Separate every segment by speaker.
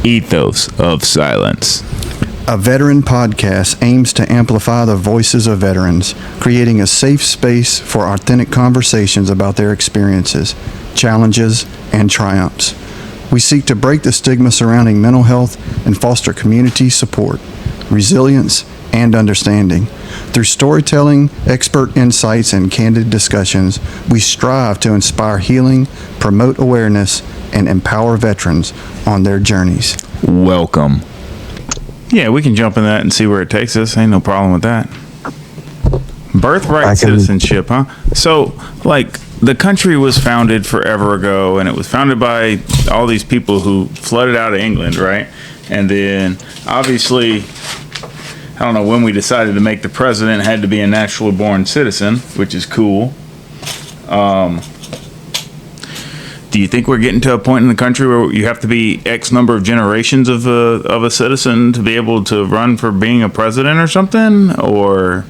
Speaker 1: Ethos of Silence.
Speaker 2: A veteran podcast aims to amplify the voices of veterans, creating a safe space for authentic conversations about their experiences, challenges, and triumphs. We seek to break the stigma surrounding mental health and foster community support, resilience, and understanding. Through storytelling, expert insights, and candid discussions, we strive to inspire healing, promote awareness, and empower veterans on their journeys.
Speaker 1: Welcome. Yeah, we can jump in that and see where it takes us. Ain't no problem with that. Birthright citizenship, huh? So, like, the country was founded forever ago, and it was founded by all these people who flooded out of England, right? And then, obviously, I don't know when we decided to make the president had to be a naturally born citizen, which is cool. Do you think we're getting to a point in the country where you have to be X number of generations of a citizen to be able to run for being a president or something? Or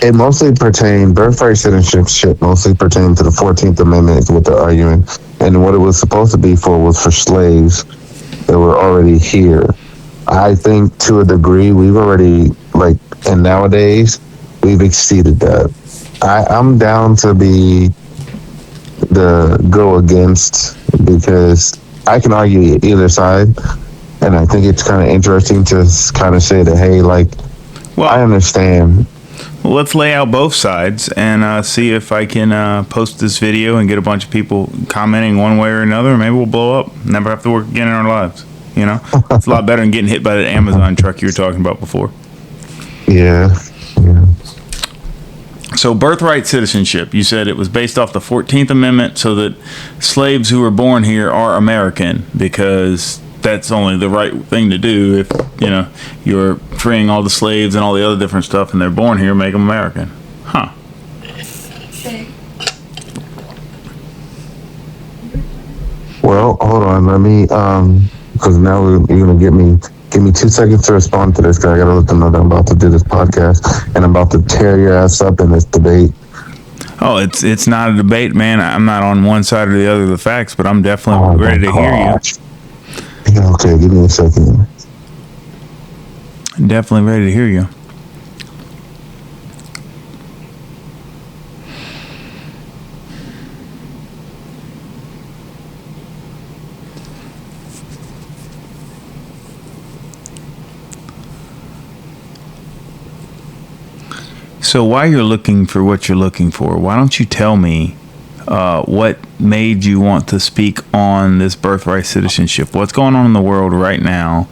Speaker 3: it mostly pertained, birthright citizenship mostly pertained to the 14th Amendment is what they're arguing. And what it was supposed to be for was for slaves that were already here. I think to a degree we've already, and nowadays we've exceeded that. I'm down to be the go against, because I can argue either side, and I think it's kind of interesting to kind of say that, hey, I understand.
Speaker 1: Well, let's lay out both sides and see if I can post this video and get a bunch of people commenting one way or another. Maybe we'll blow up, never have to work again in our lives. You know, it's a lot better than getting hit by the Amazon truck you were talking about before.
Speaker 3: Yeah.
Speaker 1: So birthright citizenship, you said it was based off the 14th Amendment so that slaves who were born here are American, because that's only the right thing to do. If, you're freeing all the slaves and all the other different stuff and they're born here, make them American. Huh.
Speaker 3: Well, hold on. Let me, because now you're going to give me 2 seconds to respond to this, because I got to let them know that I'm about to do this podcast and I'm about to tear your ass up in this debate.
Speaker 1: Oh, it's not a debate, man. I'm not on one side or the other of the facts, but I'm definitely ready to hear you.
Speaker 3: Yeah, okay, give me a second.
Speaker 1: I'm definitely ready to hear you. So while you're looking for what you're looking for, why don't you tell me what made you want to speak on this birthright citizenship? What's going on in the world right now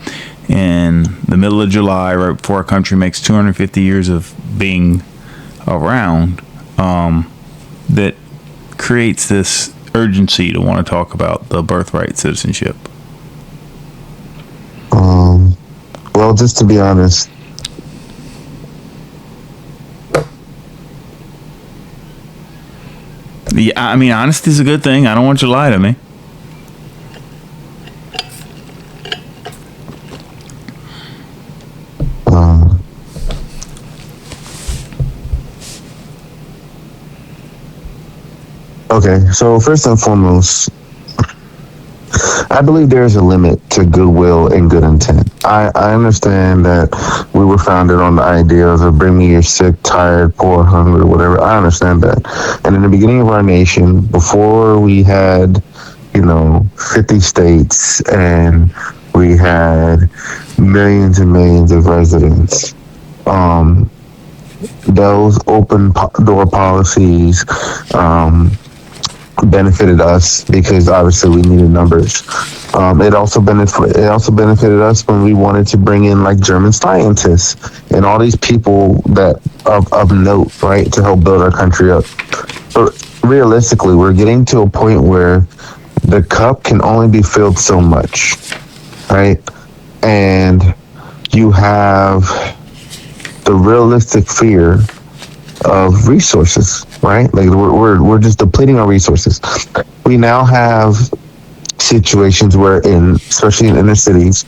Speaker 1: in the middle of July, right before our country makes 250 years of being around, that creates this urgency to want to talk about the birthright citizenship?
Speaker 3: Well, just to be honest,
Speaker 1: yeah, I mean, honesty is a good thing. I don't want you to lie to me.
Speaker 3: Okay, so first and foremost, I believe there is a limit to goodwill and good intent. I understand that we were founded on the ideas of bring me your sick, tired, poor, hungry, whatever. I understand that. And in the beginning of our nation, before we had, 50 states and we had millions and millions of residents, those open door policies benefited us because obviously we needed numbers. It also benefited us when we wanted to bring in German scientists and all these people that of note, right, to help build our country up. But realistically, we're getting to a point where the cup can only be filled so much, right? And you have the realistic fear of resources, right? We're just depleting our resources. We now have situations where, especially in inner cities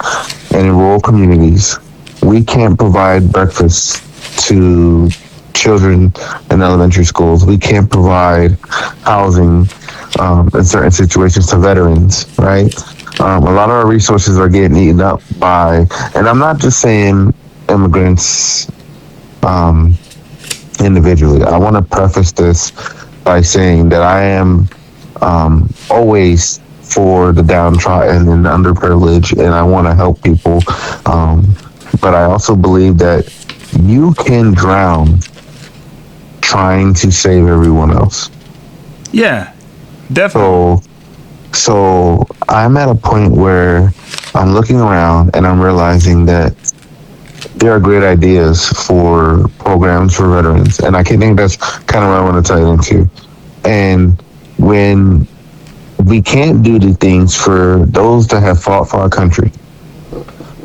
Speaker 3: and in rural communities, we can't provide breakfast to children in elementary schools. We can't provide housing in certain situations to veterans, right? A lot of our resources are getting eaten up by, and I'm not just saying immigrants individually. I want to preface this by saying that I am always for the downtrodden and the underprivileged, and I want to help people. But I also believe that you can drown trying to save everyone else.
Speaker 1: Yeah, definitely.
Speaker 3: So I'm at a point where I'm looking around and I'm realizing that there are great ideas for programs for veterans, and I think that's kind of what I want to tie into. And when we can't do the things for those that have fought for our country,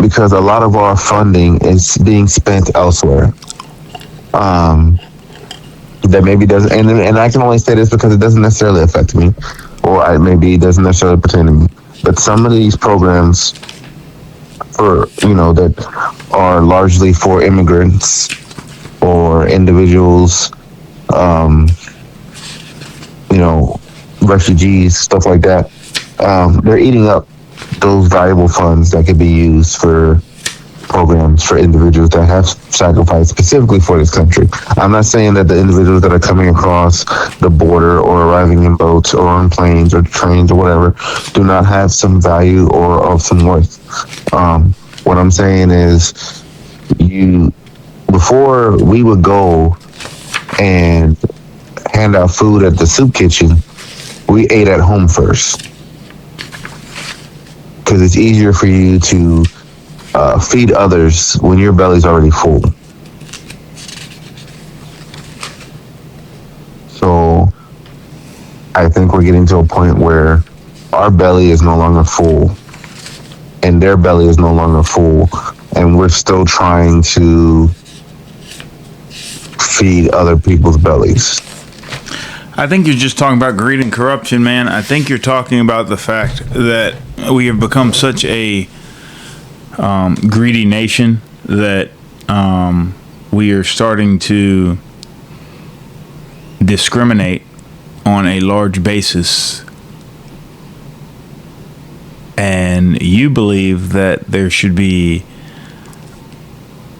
Speaker 3: because a lot of our funding is being spent elsewhere. That maybe doesn't, and I can only say this because it doesn't necessarily affect me, or maybe it doesn't necessarily pertain to me. But some of these programs, that are largely for immigrants or individuals, refugees, stuff like that. They're eating up those valuable funds that could be used for programs for individuals that have sacrificed specifically for this country. I'm not saying that the individuals that are coming across the border or arriving in boats or on planes or trains or whatever do not have some value or of some worth. What I'm saying is, before we would go and hand out food at the soup kitchen, we ate at home first, because it's easier for you to feed others when your belly's already full. So I think we're getting to a point where our belly is no longer full and their belly is no longer full, and we're still trying to feed other people's bellies.
Speaker 1: I think you're just talking about greed and corruption, man. I think you're talking about the fact that we have become such a greedy nation that we are starting to discriminate on a large basis. And you believe that there should be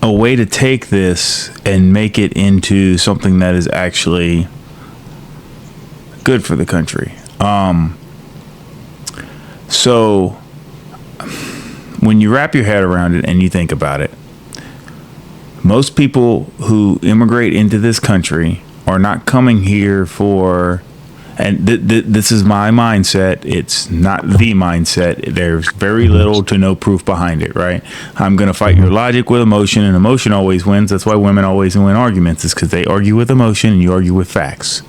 Speaker 1: a way to take this and make it into something that is actually good for the country. So when you wrap your head around it and you think about it, most people who immigrate into this country are not coming here for, and this is my mindset, it's not the mindset, there's very little to no proof behind it, right? I'm going to fight your logic with emotion, and emotion always wins. That's why women always win arguments, is because they argue with emotion and you argue with facts.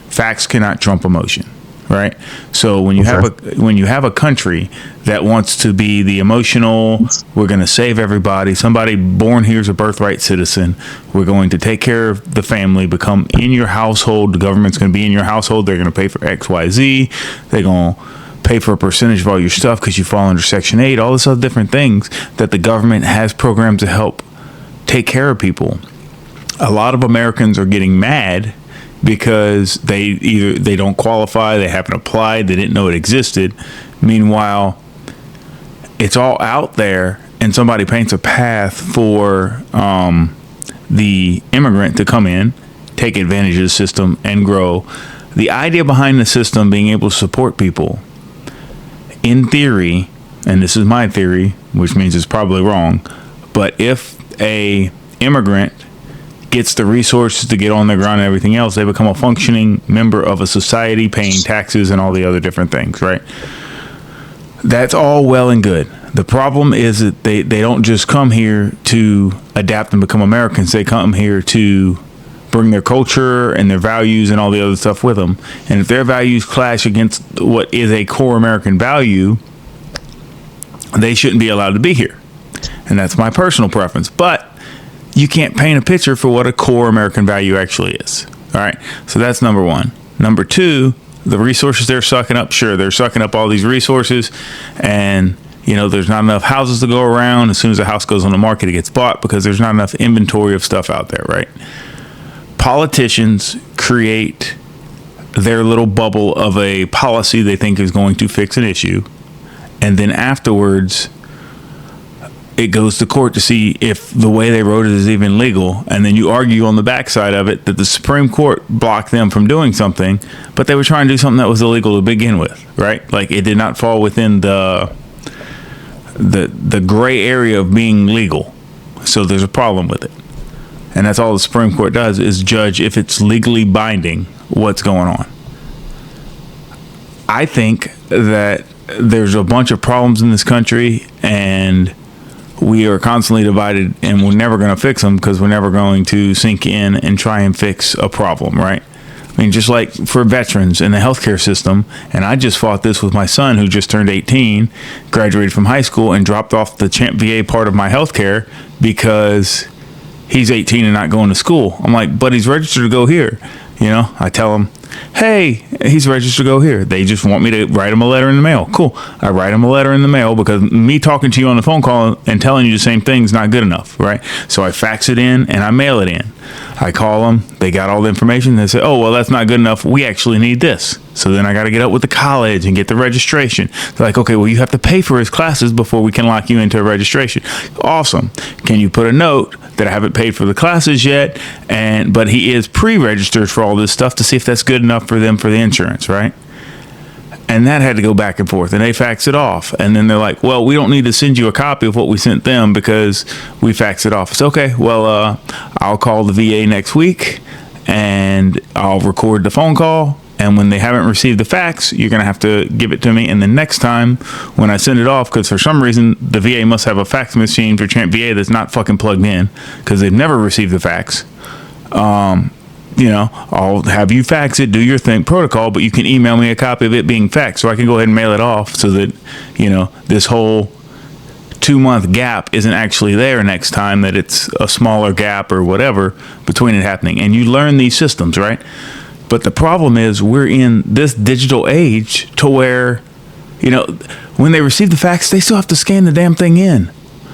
Speaker 1: Facts cannot trump emotion, right? So when you have a country that wants to be the emotional, we're going to save everybody, somebody born here is a birthright citizen, we're going to take care of the family, become in your household, the government's going to be in your household, they're going to pay for XYZ, they're going to pay for a percentage of all your stuff because you fall under Section 8, all this other different things that the government has programs to help take care of people. A lot of Americans are getting mad because they don't qualify, they haven't applied, they didn't know it existed. Meanwhile, it's all out there, and somebody paints a path for the immigrant to come in, take advantage of the system, and grow. The idea behind the system being able to support people, in theory, and this is my theory, which means it's probably wrong, but if a immigrant gets the resources to get on the ground and everything else, they become a functioning member of a society, paying taxes and all the other different things, right? That's all well and good. The problem is that they don't just come here to adapt and become Americans. They come here to bring their culture and their values and all the other stuff with them. And if their values clash against what is a core American value, they shouldn't be allowed to be here. And that's my personal preference. But you can't paint a picture for what a core American value actually is. All right. So that's number one. Number two, the resources they're sucking up. Sure, they're sucking up all these resources, and there's not enough houses to go around. As soon as a house goes on the market, it gets bought because there's not enough inventory of stuff out there, right? Politicians create their little bubble of a policy they think is going to fix an issue, and then afterwards it goes to court to see if the way they wrote it is even legal, and then you argue on the backside of it that the Supreme Court blocked them from doing something, but they were trying to do something that was illegal to begin with, right? Like, it did not fall within the gray area of being legal, so there's a problem with it. And that's all the Supreme Court does, is judge if it's legally binding what's going on. I think that there's a bunch of problems in this country, and we are constantly divided, and we're never going to fix them because we're never going to sink in and try and fix a problem, right? I mean, just like for veterans in the healthcare system, and I just fought this with my son who just turned 18, graduated from high school, and dropped off the Champ VA part of my healthcare because he's 18 and not going to school. I'm like, but he's registered to go here. You know, I tell him, hey, he's registered to go here. They just want me to write him a letter in the mail. Cool. I write him a letter in the mail because me talking to you on the phone call and telling you the same thing is not good enough, right? So I fax it in and I mail it in. I call them. They got all the information. They say, oh, well, that's not good enough. We actually need this. So then I got to get up with the college and get the registration. They're like, okay, well, you have to pay for his classes before we can lock you into a registration. Awesome. Can you put a note that I haven't paid for the classes yet, but he is pre-registered for all this stuff to see if that's good enough for them for the insurance, right? And that had to go back and forth, and they fax it off. And then they're like, well, we don't need to send you a copy of what we sent them because we fax it off. It's okay. Well, I'll call the VA next week, and I'll record the phone call. And when they haven't received the fax, you're going to have to give it to me. And the next time when I send it off, because for some reason the VA must have a fax machine for Champ VA that's not fucking plugged in because they've never received the fax. You know, I'll have you fax it, do your thing, protocol, but you can email me a copy of it being faxed so I can go ahead and mail it off so that, you know, this whole 2-month gap isn't actually there next time, that it's a smaller gap or whatever between it happening. And you learn these systems, right? But the problem is we're in this digital age to where, you know, when they receive the fax, they still have to scan the damn thing in.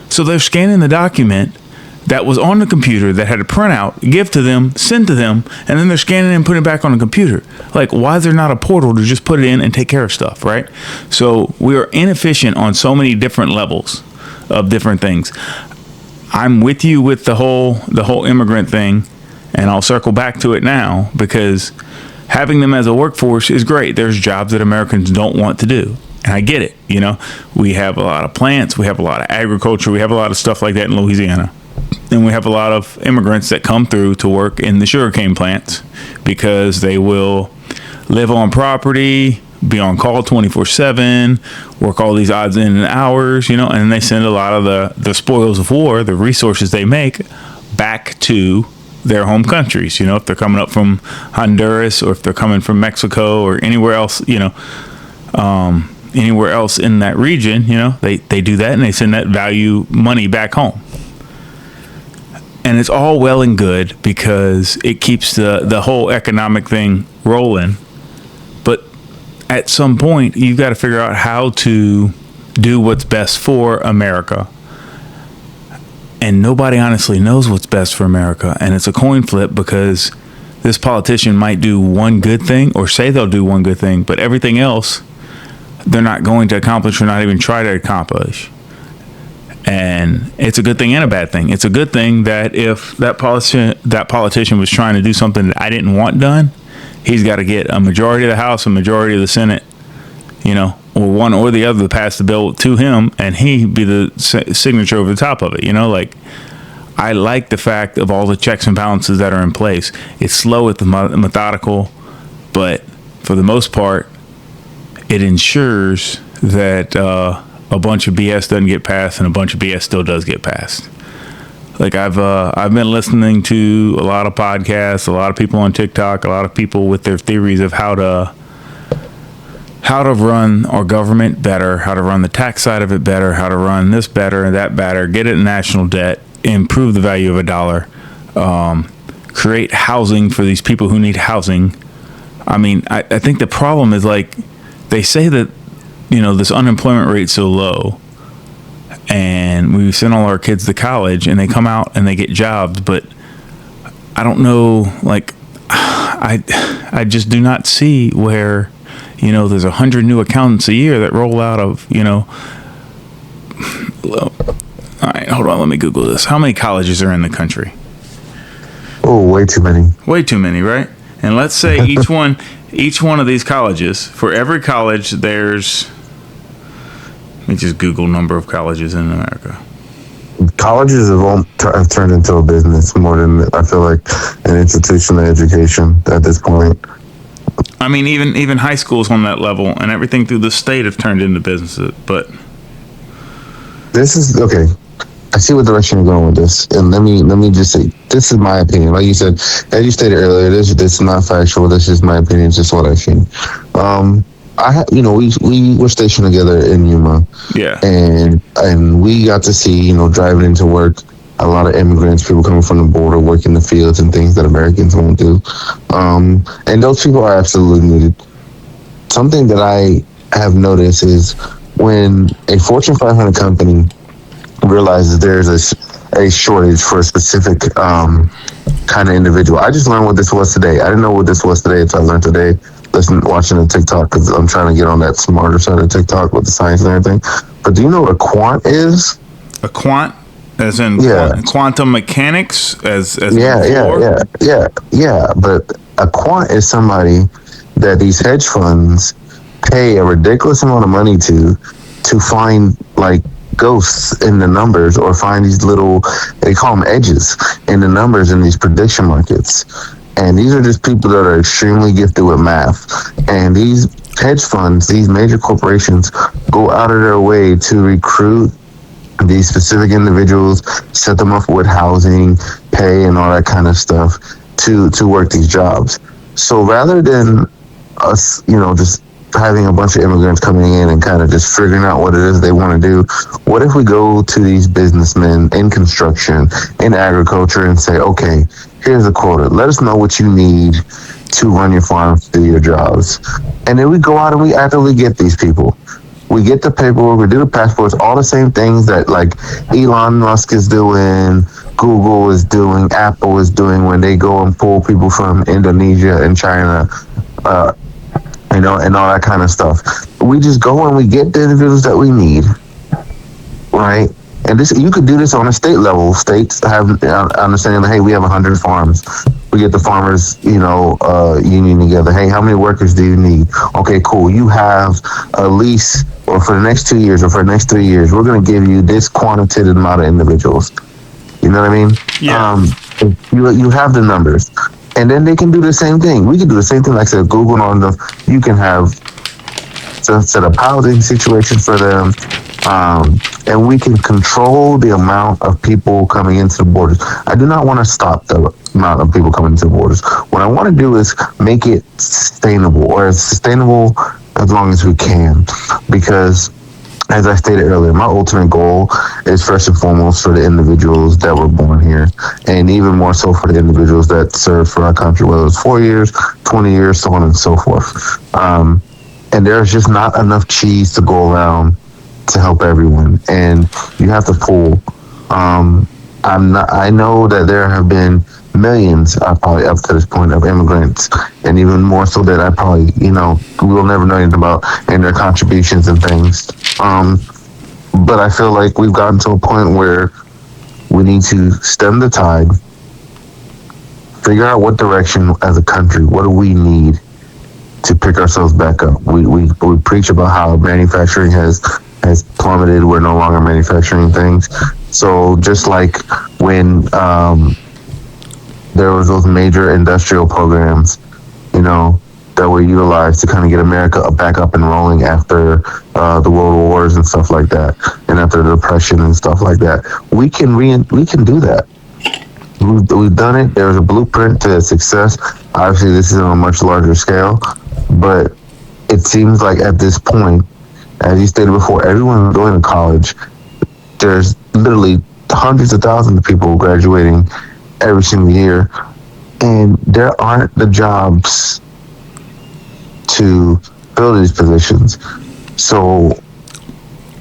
Speaker 1: So they're scanning the document that was on the computer that had a printout, give to them, send to them, and then they're scanning it and putting it back on the computer. Like, why is there not a portal to just put it in and take care of stuff, right? So we are inefficient on so many different levels of different things. I'm with you with the whole immigrant thing, and I'll circle back to it now because having them as a workforce is great. There's jobs that Americans don't want to do. And I get it. You know, we have a lot of plants. We have a lot of agriculture. We have a lot of stuff like that in Louisiana. And we have a lot of immigrants that come through to work in the sugarcane plants because they will live on property, be on call 24/7, work all these odds in and hours, you know, and they send a lot of the spoils of war, the resources they make, back to their home countries. You know, if they're coming up from Honduras or if they're coming from Mexico or anywhere else, you know, anywhere else in that region, you know, they do that and they send that value money back home. And it's all well and good because it keeps the whole economic thing rolling. But at some point, you've got to figure out how to do what's best for America. And nobody honestly knows what's best for America. And it's a coin flip because this politician might do one good thing or say they'll do one good thing, but everything else they're not going to accomplish or not even try to accomplish. And it's a good thing and a bad thing. It's a good thing that if that politician was trying to do something that I didn't want done, he's got to get a majority of the House, a majority of the Senate, you know, or one or the other to pass the bill to him, and he be the signature over the top of it. You know, like, I like the fact of all the checks and balances that are in place. It's slow, it's methodical, but for the most part, it ensures that a bunch of BS doesn't get passed and a bunch of BS still does get passed. Like, I've been listening to a lot of podcasts, a lot of people on TikTok, a lot of people with their theories of how to run our government better, how to run the tax side of it better, how to run this better and that better, get it in national debt, improve the value of a dollar, create housing for these people who need housing. I mean, I think the problem is, like, they say that, you know, this unemployment rate's so low and we send all our kids to college and they come out and they get jobs, but I don't know, like, I just do not see where, there's 100 new accountants a year that roll out of, all right, hold on, let me Google this. How many colleges are in the country?
Speaker 3: Oh, way too many.
Speaker 1: Way too many, right? And let's say each one of these colleges, for every college, there's, let me just Google number of colleges in America.
Speaker 3: Colleges have turned into a business more than, I feel like, an institutional education at this point.
Speaker 1: I mean, even high schools on that level, and everything through the state have turned into businesses. But
Speaker 3: this is okay. I see what direction you're going with this, and let me just say, this is my opinion. Like you said, as you stated earlier, this is not factual. This is my opinion. It's just what I've seen. We were stationed together in Yuma.
Speaker 1: Yeah.
Speaker 3: And we got to see, driving into work, a lot of immigrants, people coming from the border, working the fields and things that Americans won't do. And those people are absolutely needed. Something that I have noticed is when a Fortune 500 company realizes there's a shortage for a specific kind of individual. I just learned what this was today. I didn't know what this was today until I learned today. Watching the TikTok, because I'm trying to get on that smarter side of TikTok with the science and everything. But do you know what a quant is?
Speaker 1: A quant, as in quantum mechanics, as
Speaker 3: yeah. But a quant is somebody that these hedge funds pay a ridiculous amount of money to find like ghosts in the numbers, or find these little, they call them edges in the numbers in these prediction markets. And these are just people that are extremely gifted with math. And these hedge funds, these major corporations, go out of their way to recruit these specific individuals, set them up with housing, pay, and all that kind of stuff to work these jobs. So rather than us, just having a bunch of immigrants coming in and kind of just figuring out what it is they want to do, what if we go to these businessmen in construction, in agriculture, and say, okay, here's a quota. Let us know what you need to run your farm, do your jobs. And then we go out and we actively get these people. We get the paperwork, we do the passports, all the same things that like Elon Musk is doing, Google is doing, Apple is doing when they go and pull people from Indonesia and China, and all that kind of stuff. We just go and we get the individuals that we need, right? And this, you could do this on a state level. States have understanding that, hey, we have 100 farms. We get the farmers, union together. Hey, how many workers do you need? Okay, cool. You have a lease, or for the next 2 years, or for the next 3 years, we're going to give you this quantitative amount of individuals. You know what I mean?
Speaker 1: Yeah.
Speaker 3: You have the numbers. And then they can do the same thing. We can do the same thing, like I said, Google and all stuff. You can have set up housing situations for them. And we can control the amount of people coming into the borders. I do not want to stop the amount of people coming into the borders. What I want to do is make it sustainable, or as sustainable as long as we can. Because, as I stated earlier, my ultimate goal is first and foremost for the individuals that were born here, and even more so for the individuals that served for our country, whether it's 4 years, 20 years, so on and so forth. And there's just not enough cheese to go around to help everyone, and you have to pull. I know that there have been millions, probably up to this point, of immigrants, and even more so that I probably, we will never know anything about, and their contributions and things. But I feel like we've gotten to a point where we need to stem the tide, figure out what direction as a country, what do we need to pick ourselves back up. We preach about how manufacturing has plummeted. We're no longer manufacturing things. So just like when there was those major industrial programs, that were utilized to kind of get America back up and rolling after the World Wars and stuff like that, and after the Depression and stuff like that, we can do that. We've done it. There's a blueprint to success. Obviously, this is on a much larger scale, but it seems like at this point, as you stated before, everyone going to college, there's literally hundreds of thousands of people graduating every single year, and there aren't the jobs to fill these positions. So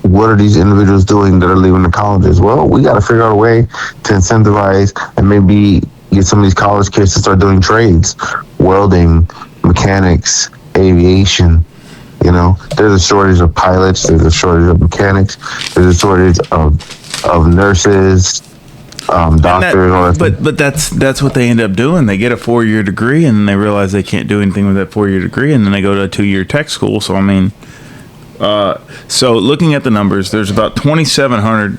Speaker 3: what are these individuals doing that are leaving the colleges? Well, we got to figure out a way to incentivize and maybe get some of these college kids to start doing trades, welding, mechanics, aviation. You know, there's a shortage of pilots. There's a shortage of mechanics. There's a shortage of nurses, doctors. All that.
Speaker 1: But that's what they end up doing. They get a 4-year degree, and then they realize they can't do anything with that 4-year degree, and then they go to a 2-year tech school. So I mean, so looking at the numbers, there's about 2,700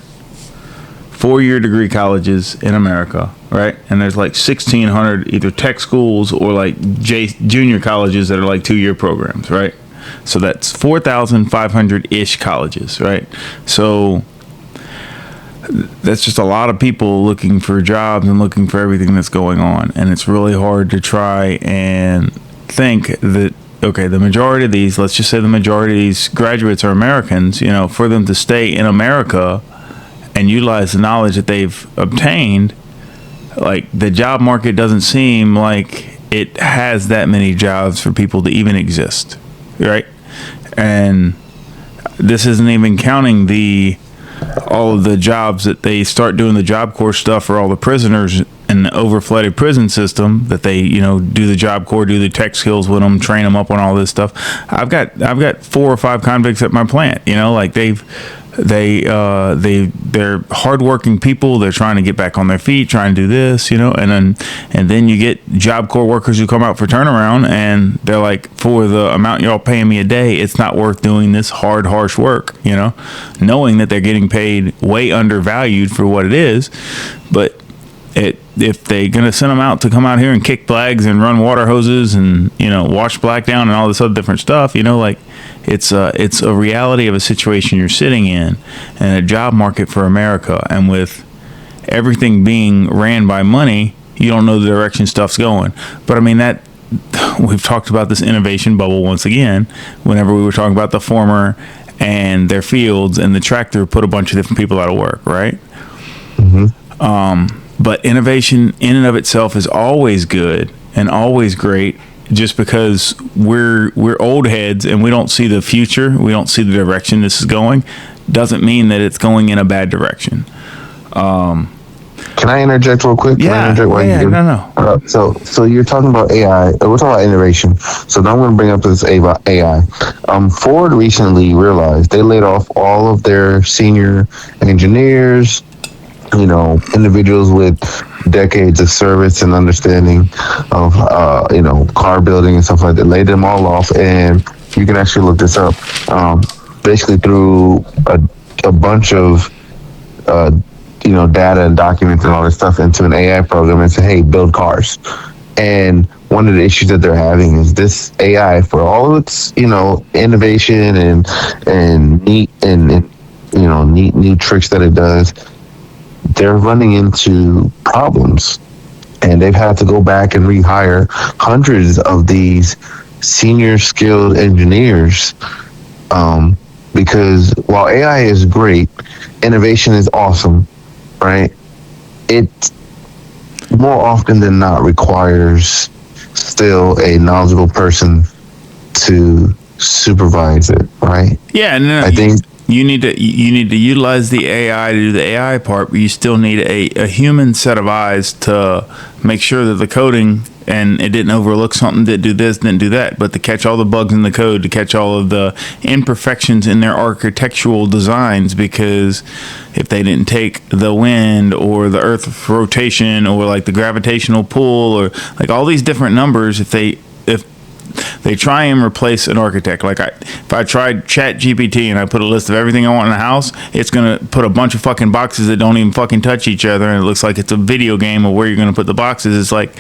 Speaker 1: 4-year degree colleges in America, right? And there's like 1,600 either tech schools or like junior colleges that are like 2-year programs, right? So that's 4,500-ish colleges, right? So that's just a lot of people looking for jobs and looking for everything that's going on. And it's really hard to try and think that, okay, the majority of these, let's just say the majority of these graduates are Americans, you know, for them to stay in America and utilize the knowledge that they've obtained, like the job market doesn't seem like it has that many jobs for people to even exist, right? And this isn't even counting all of the jobs that they start doing the Job Corps stuff for all the prisoners in the overflooded prison system that they, you know, do the Job Corps, do the tech skills with them, train them up on all this stuff. I've got 4 or 5 convicts at my plant, you know, like they're hardworking people. They're trying to get back on their feet, trying to do this, you know, and then you get Job Corps workers who come out for turnaround and they're like, for the amount y'all paying me a day, it's not worth doing this hard, harsh work, you know, knowing that they're getting paid way undervalued for what it is. But if they're going to send them out to come out here and kick flags and run water hoses and, you know, wash black down and all this other different stuff, you know, like it's a reality of a situation you're sitting in and a job market for America. And with everything being ran by money, you don't know the direction stuff's going. But I mean, that we've talked about this innovation bubble once again, whenever we were talking about the former and their fields, and the tractor put a bunch of different people out of work, right?
Speaker 3: Mm-hmm.
Speaker 1: But innovation in and of itself is always good and always great. Just because we're old heads and we don't see the future, we don't see the direction this is going, doesn't mean that it's going in a bad direction.
Speaker 3: Can I interject real quick?
Speaker 1: No.
Speaker 3: So you're talking about AI. We're talking about innovation. So now I'm going to bring up this AI. Ford recently realized they laid off all of their senior engineers, you know, individuals with decades of service and understanding of, you know, car building and stuff like that. Laid them all off, and you can actually look this up. Basically through a bunch of, you know, data and documents and all this stuff into an AI program and say, hey, build cars. And one of the issues that they're having is this AI, for all of its, you know, innovation and neat and you know, neat new tricks that it does, they're running into problems, and they've had to go back and rehire hundreds of these senior skilled engineers, because while AI is great, innovation is awesome, right? It more often than not requires still a knowledgeable person to supervise it, right?
Speaker 1: Yeah, and
Speaker 3: I think
Speaker 1: you need to utilize the AI to do the AI part, but you still need a human set of eyes to make sure that the coding and it didn't overlook something, didn't do this, didn't do that, but to catch all the bugs in the code, to catch all of the imperfections in their architectural designs. Because if they didn't take the wind or the earth rotation or like the gravitational pull or like all these different numbers, if they try and replace an architect. Like if I tried Chat GPT and I put a list of everything I want in the house, it's going to put a bunch of fucking boxes that don't even fucking touch each other, and it looks like it's a video game of where you're going to put the boxes. It's like,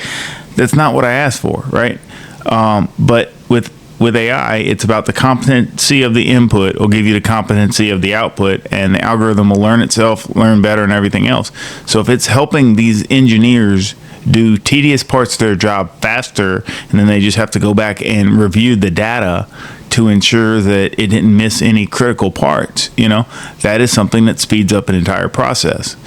Speaker 1: that's not what I asked for, right? But with AI, it's about the competency of the input will give you the competency of the output, and the algorithm will learn itself, learn better, and everything else. So if it's helping these engineers do tedious parts of their job faster, and then they just have to go back and review the data to ensure that it didn't miss any critical parts, you know, that is something that speeds up an entire process.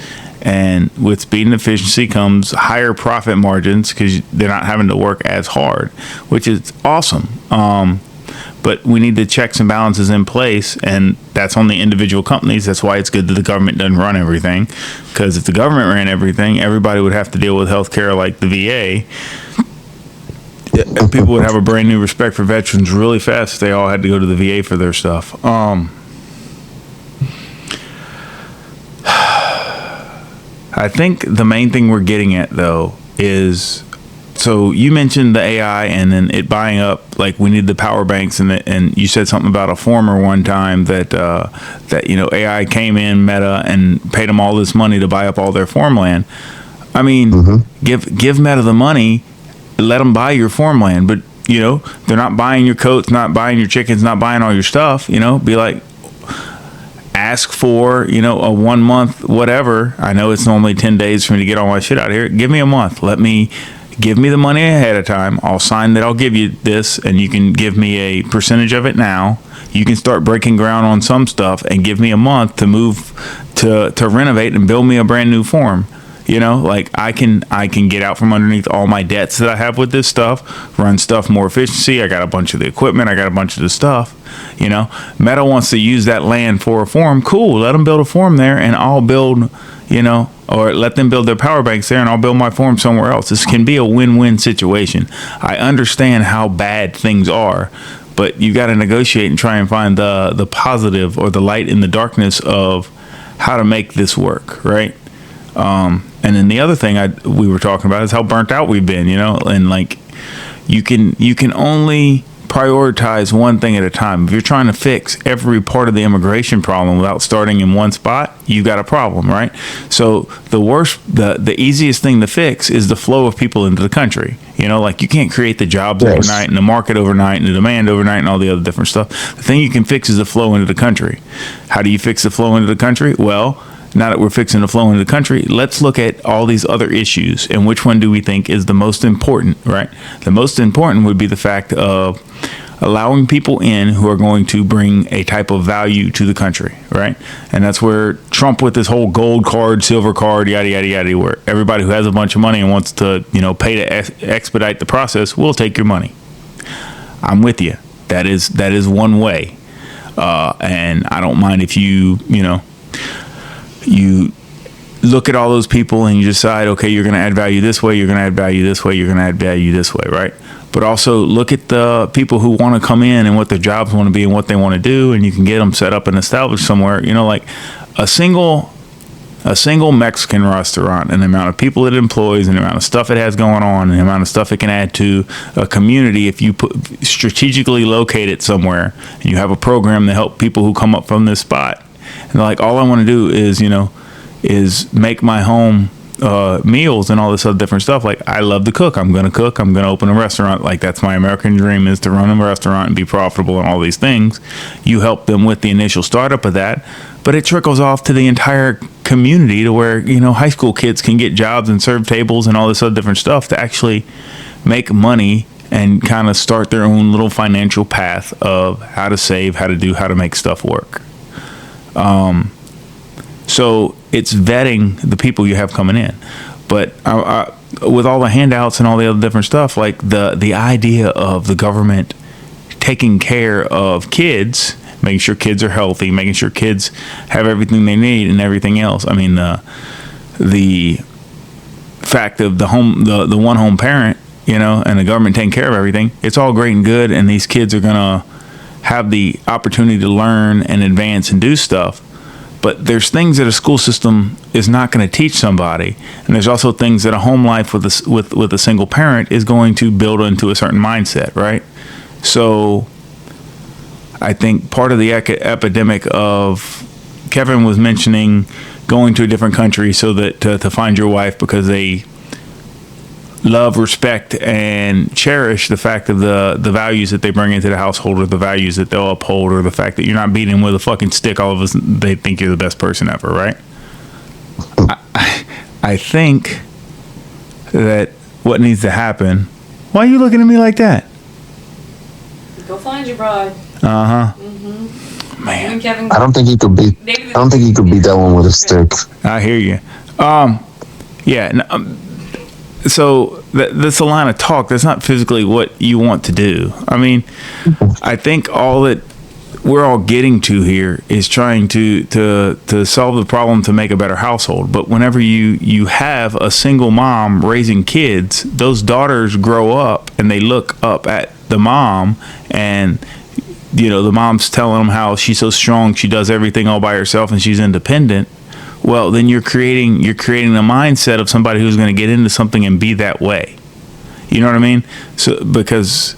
Speaker 1: And with speed and efficiency comes higher profit margins because they're not having to work as hard, which is awesome. But but we need the checks and balances in place, and that's on the individual companies. That's why it's good that the government doesn't run everything, because if the government ran everything, everybody would have to deal with healthcare like the VA. People would have a brand new respect for veterans really fast if they all had to go to the VA for their stuff. I think the main thing we're getting at, though, is, so you mentioned the AI and then it buying up, like we need the power banks, and you said something about a former one time that AI came in, Meta, and paid them all this money to buy up all their farmland. I mean, give Meta the money, let them buy your farmland, but they're not buying your coats, not buying your chickens, not buying all your stuff. Be like, ask for a 1 month whatever. I know it's normally 10 days for me to get all my shit out of here. Give me a month. Give me the money ahead of time. I'll sign that I'll give you this, and you can give me a percentage of it now. You can start breaking ground on some stuff and give me a month to move to renovate and build me a brand new farm. Like I can get out from underneath all my debts that I have with this stuff, run stuff more efficiency. I got a bunch of the equipment. I got a bunch of the stuff. Meta wants to use that land for a farm. Cool. Let them build a farm there, and I'll build, or let them build their power banks there, and I'll build my farm somewhere else. This can be a win-win situation. I understand how bad things are, but you got to negotiate and try and find the positive or the light in the darkness of how to make this work, right? And then the other thing we were talking about is how burnt out we've been, and like you can only prioritize one thing at a time. If you're trying to fix every part of the immigration problem without starting in one spot, you got a problem, right? So the easiest thing to fix is the flow of people into the country. Like you can't create the jobs overnight and the market overnight and the demand overnight and all the other different stuff. The thing you can fix is the flow into the country. How do you fix the flow into the country? Well, now that we're fixing the flow into the country, let's look at all these other issues and which one do we think is the most important, right? The most important would be the fact of allowing people in who are going to bring a type of value to the country, right? And that's where Trump with this whole gold card, silver card, yada, yada, yada, where everybody who has a bunch of money and wants to, pay to expedite the process will take your money. I'm with you. That is one way. And I don't mind if you look at all those people and you decide, okay, you're going to add value this way, you're going to add value this way, you're going to add value this way, right? But also look at the people who want to come in and what their jobs want to be and what they want to do, and you can get them set up and established somewhere. Like a single Mexican restaurant and the amount of people it employs and the amount of stuff it has going on and the amount of stuff it can add to a community if you strategically locate it somewhere and you have a program to help people who come up from this spot. And like, all I want to do is make my home meals and all this other different stuff. Like, I love to cook. I'm going to cook. I'm going to open a restaurant. Like, that's my American dream, is to run a restaurant and be profitable and all these things. You help them with the initial startup of that, but it trickles off to the entire community to where, high school kids can get jobs and serve tables and all this other different stuff to actually make money and kind of start their own little financial path of how to save, how to make stuff work. So it's vetting the people you have coming in, but with all the handouts and all the other different stuff, like the idea of the government taking care of kids, making sure kids are healthy, making sure kids have everything they need and everything else. I mean, the fact of the one home parent, and the government taking care of everything, it's all great and good. And these kids are going to have the opportunity to learn and advance and do stuff. But there's things that a school system is not going to teach somebody, and there's also things that a home life with a single parent is going to build into a certain mindset, right? So I think part of the epidemic of, Kevin was mentioning going to a different country so that to find your wife, because they love, respect, and cherish the fact of the values that they bring into the household, or the values that they'll uphold, or the fact that you're not beating them with a fucking stick all of us, they think you're the best person ever, right? I think that what needs to happen. Why are you looking at me like that?
Speaker 4: Go find your bride.
Speaker 1: Mm-hmm. Man,
Speaker 4: Kevin,
Speaker 3: I don't think he could beat that one with a stick.
Speaker 1: I hear you. Yeah. So that's a line of talk. That's not physically what you want to do. I mean, I think all that we're all getting to here is trying to solve the problem to make a better household. But whenever you have a single mom raising kids, those daughters grow up and they look up at the mom, and the mom's telling them how she's so strong, she does everything all by herself and she's independent. Well, then you're creating a mindset of somebody who's going to get into something and be that way. You know what I mean? So because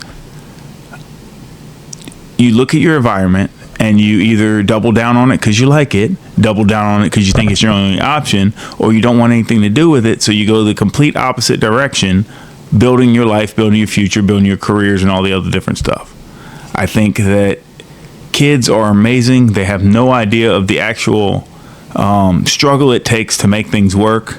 Speaker 1: you look at your environment and you either double down on it because you like it, double down on it because you think it's your only option, or you don't want anything to do with it, so you go the complete opposite direction, building your life, building your future, building your careers, and all the other different stuff. I think that kids are amazing. They have no idea of the actual struggle it takes to make things work,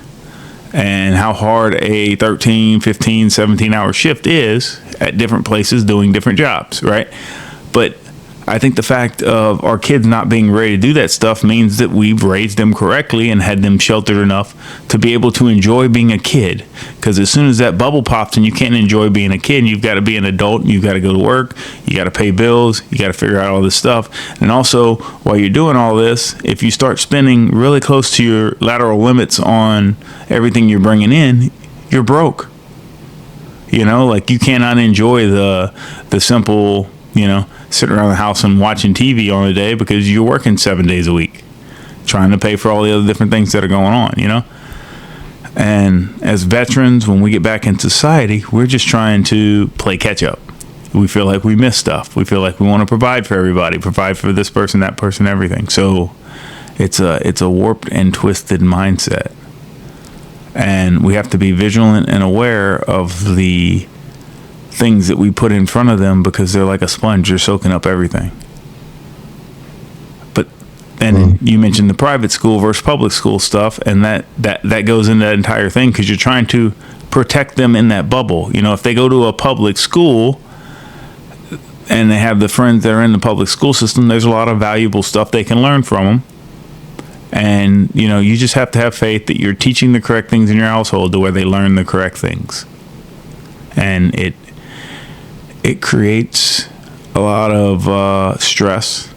Speaker 1: and how hard a 13, 15, 17-hour shift is at different places doing different jobs, right? But I think the fact of our kids not being ready to do that stuff means that we've raised them correctly and had them sheltered enough to be able to enjoy being a kid. Because as soon as that bubble pops and you can't enjoy being a kid, you've got to be an adult, and you've got to go to work, you got to pay bills, you got to figure out all this stuff. And also, while you're doing all this, if you start spending really close to your lateral limits on everything you're bringing in, you're broke. Like you cannot enjoy the simple, sitting around the house and watching TV all day because you're working 7 days a week trying to pay for all the other different things that are going on, And as veterans, when we get back in society, we're just trying to play catch up. We feel like we miss stuff. We feel like we want to provide for everybody, provide for this person, that person, everything. So it's a warped and twisted mindset. And we have to be vigilant and aware of the things that we put in front of them, because they're like a sponge. They're soaking up everything. But then you mentioned the private school versus public school stuff, and that goes into that entire thing, because you're trying to protect them in that bubble. If they go to a public school and they have the friends that are in the public school system, there's a lot of valuable stuff they can learn from them. And you just have to have faith that you're teaching the correct things in your household to where they learn the correct things. And it creates a lot of stress.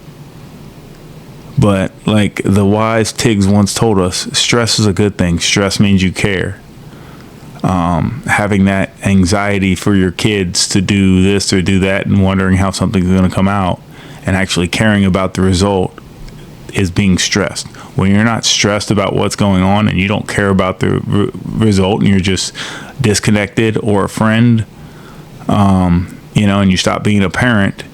Speaker 1: But like the wise Tiggs once told us, stress is a good thing. Stress means you care. Having that anxiety for your kids to do this or do that and wondering how something's going to come out, and actually caring about the result, is being stressed. When you're not stressed about what's going on and you don't care about the result, and you're just disconnected, or a friend, and you stop being a parent,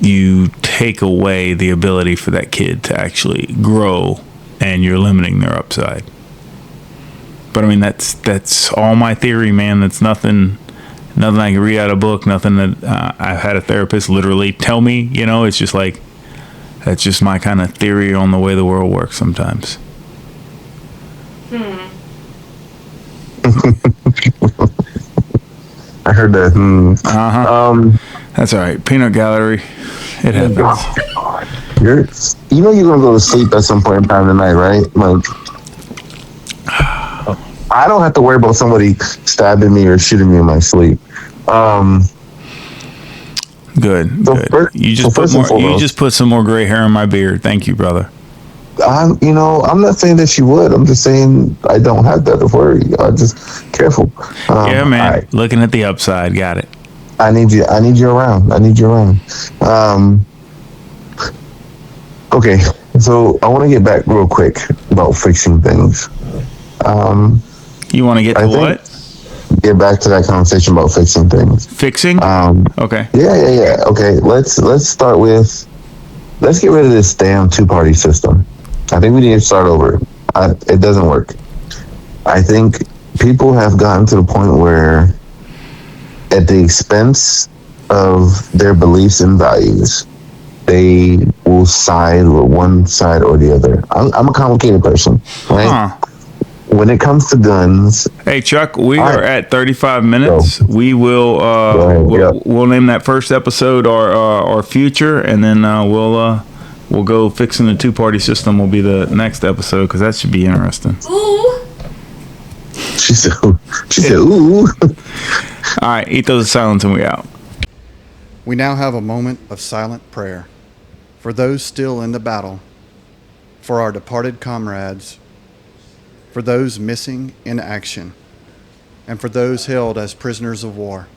Speaker 1: you take away the ability for that kid to actually grow, and you're limiting their upside. But I mean, that's all my theory, man. That's nothing I can read out of a book, nothing that I've had a therapist literally tell me. It's just like, that's just my kind of theory on the way the world works sometimes.
Speaker 3: I heard that.
Speaker 1: That's all right. Peanut gallery. It happens.
Speaker 3: You're gonna go to sleep at some point in time tonight, right? Like, I don't have to worry about somebody stabbing me or shooting me in my sleep.
Speaker 1: Good. You just put some more gray hair in my beard. Thank you, brother.
Speaker 3: I'm not saying that she would. I'm just saying I don't have that to worry. Just careful.
Speaker 1: Yeah, man. Right. Looking at the upside. Got it.
Speaker 3: I need you around. Okay, so I want to get back real quick about fixing things.
Speaker 1: You want to get to what?
Speaker 3: Get back to that conversation about fixing things.
Speaker 1: Fixing? Okay.
Speaker 3: Yeah. Okay, let's start with, let's get rid of this damn two-party system. I think we need to start over. It doesn't work. I think people have gotten to the point where, at the expense of their beliefs and values, they will side with one side or the other. I'm a complicated person, right? When it comes to guns.
Speaker 1: Hey, Chuck, we are at 35 minutes. We will we'll name that first episode our future, and then we'll go fixing the two-party system will be the next episode, because that should be interesting.
Speaker 4: Ooh.
Speaker 3: She said, ooh.
Speaker 1: All right, Ethos of Silence, and we out.
Speaker 2: We now have a moment of silent prayer for those still in the battle, for our departed comrades, for those missing in action, and for those held as prisoners of war.